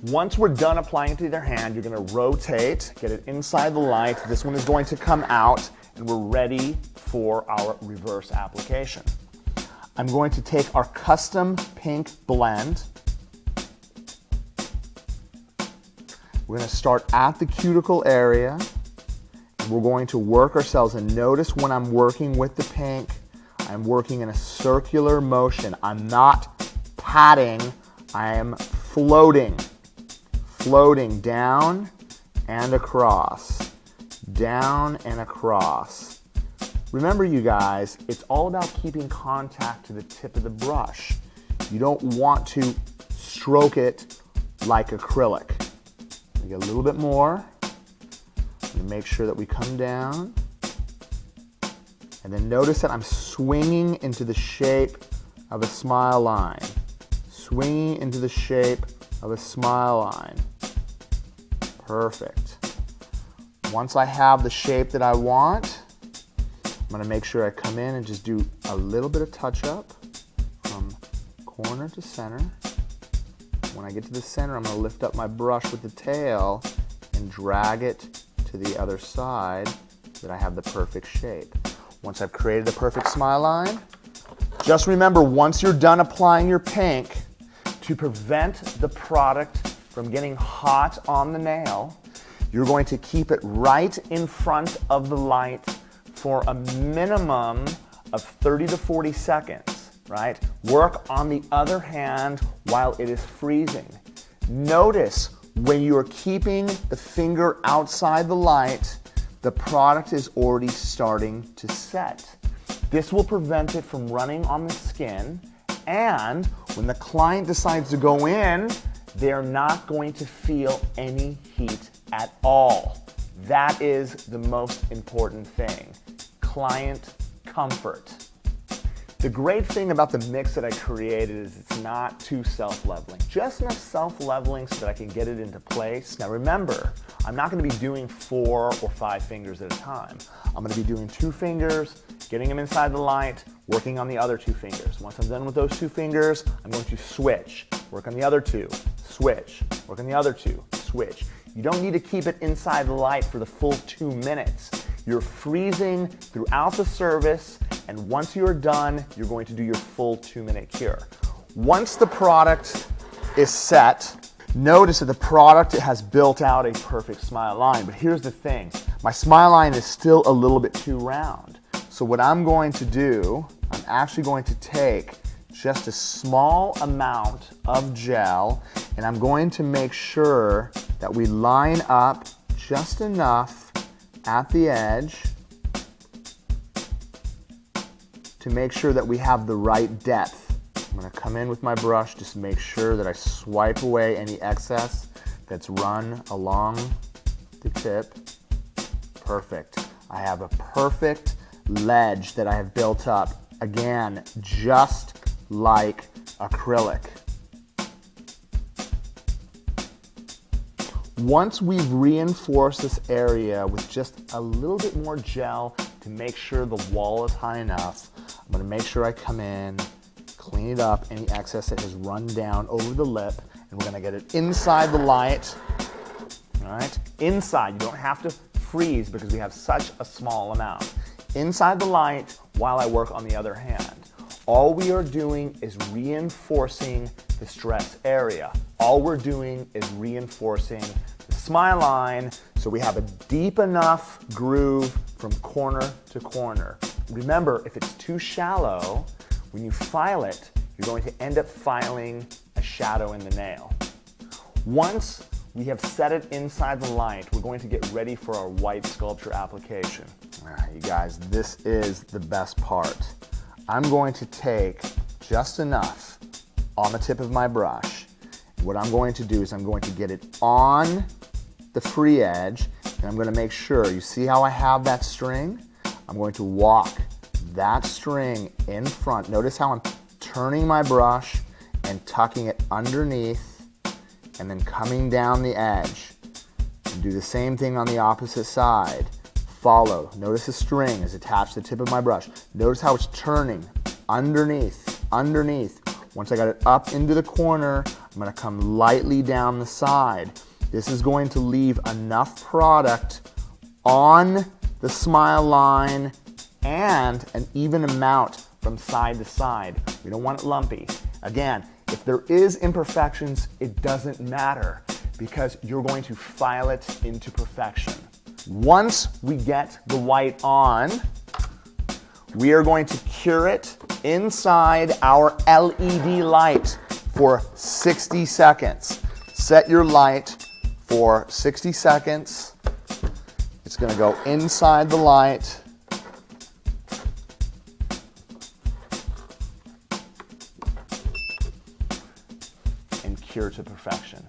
Once we're done applying it to either hand, you're going to rotate, get it inside the light. This one is going to come out, and we're ready for our reverse application. I'm going to take our custom pink blend. We're going to start at the cuticle area, and we're going to work ourselves. And notice when I'm working with the pink, I'm working in a circular motion. I'm not patting, I am floating down and across, down and across. Remember, you guys, it's all about keeping contact to the tip of the brush. You don't want to stroke it like acrylic. We get a little bit more. Make sure that we come down. And then notice that I'm swinging into the shape of a smile line. Swinging into the shape of a smile line. Perfect. Once I have the shape that I want, I'm going to make sure I come in and just do a little bit of touch up from corner to center. When I get to the center, I'm going to lift up my brush with the tail and drag it to the other side so that I have the perfect shape. Once I've created the perfect smile line, just remember, once you're done applying your pink, to prevent the product from getting hot on the nail, you're going to keep it right in front of the light for a minimum of 30 to 40 seconds, right? Work on the other hand while it is freezing. Notice when you're keeping the finger outside the light, the product is already starting to set. This will prevent it from running on the skin, and when the client decides to go in, they're not going to feel any heat at all. That is the most important thing. Client comfort. The great thing about the mix that I created is it's not too self-leveling. Just enough self-leveling so that I can get it into place. Now remember, I'm not going to be doing 4 or 5 fingers at a time. I'm going to be doing 2 fingers, getting them inside the light, working on the other 2 fingers. Once I'm done with those 2 fingers, I'm going to switch, work on the other 2, switch, work on the other 2, switch. You don't need to keep it inside the light for the full 2 minutes. You're freezing throughout the service, and once you're done, you're going to do your full 2-minute cure. Once the product is set, notice that the product has built out a perfect smile line, but here's the thing. My smile line is still a little bit too round. So what I'm going to do, I'm actually going to take just a small amount of gel, and I'm going to make sure that we line up just enough at the edge to make sure that we have the right depth. I'm going to come in with my brush, just make sure that I swipe away any excess that's run along the tip. Perfect. I have a perfect ledge that I have built up. Again, just like acrylic. Once we've reinforced this area with just a little bit more gel to make sure the wall is high enough, I'm going to make sure I come in, clean it up, any excess that has run down over the lip, and we're going to get it inside the light. All right, inside. You don't have to freeze because we have such a small amount. Inside the light while I work on the other hand. All we are doing is reinforcing the stress area. All we're doing is reinforcing the smile line so we have a deep enough groove from corner to corner. Remember, if it's too shallow, when you file it, you're going to end up filing a shadow in the nail. Once we have set it inside the light, we're going to get ready for our white sculpture application. All right, you guys, this is the best part. I'm going to take just enough on the tip of my brush. What I'm going to do is I'm going to get it on the free edge, and I'm going to make sure, you see how I have that string? I'm going to walk that string in front. Notice how I'm turning my brush and tucking it underneath and then coming down the edge. And do the same thing on the opposite side. Follow. Notice the string is attached to the tip of my brush. Notice how it's turning underneath, underneath, Once I got it up into the corner, I'm going to come lightly down the side. This is going to leave enough product on the smile line and an even amount from side to side. We don't want it lumpy. Again, if there is imperfections, it doesn't matter because you're going to file it into perfection. Once we get the white on, we are going to cure it inside our LED light for 60 seconds. Set your light for 60 seconds. It's going to go inside the light. And cure to perfection.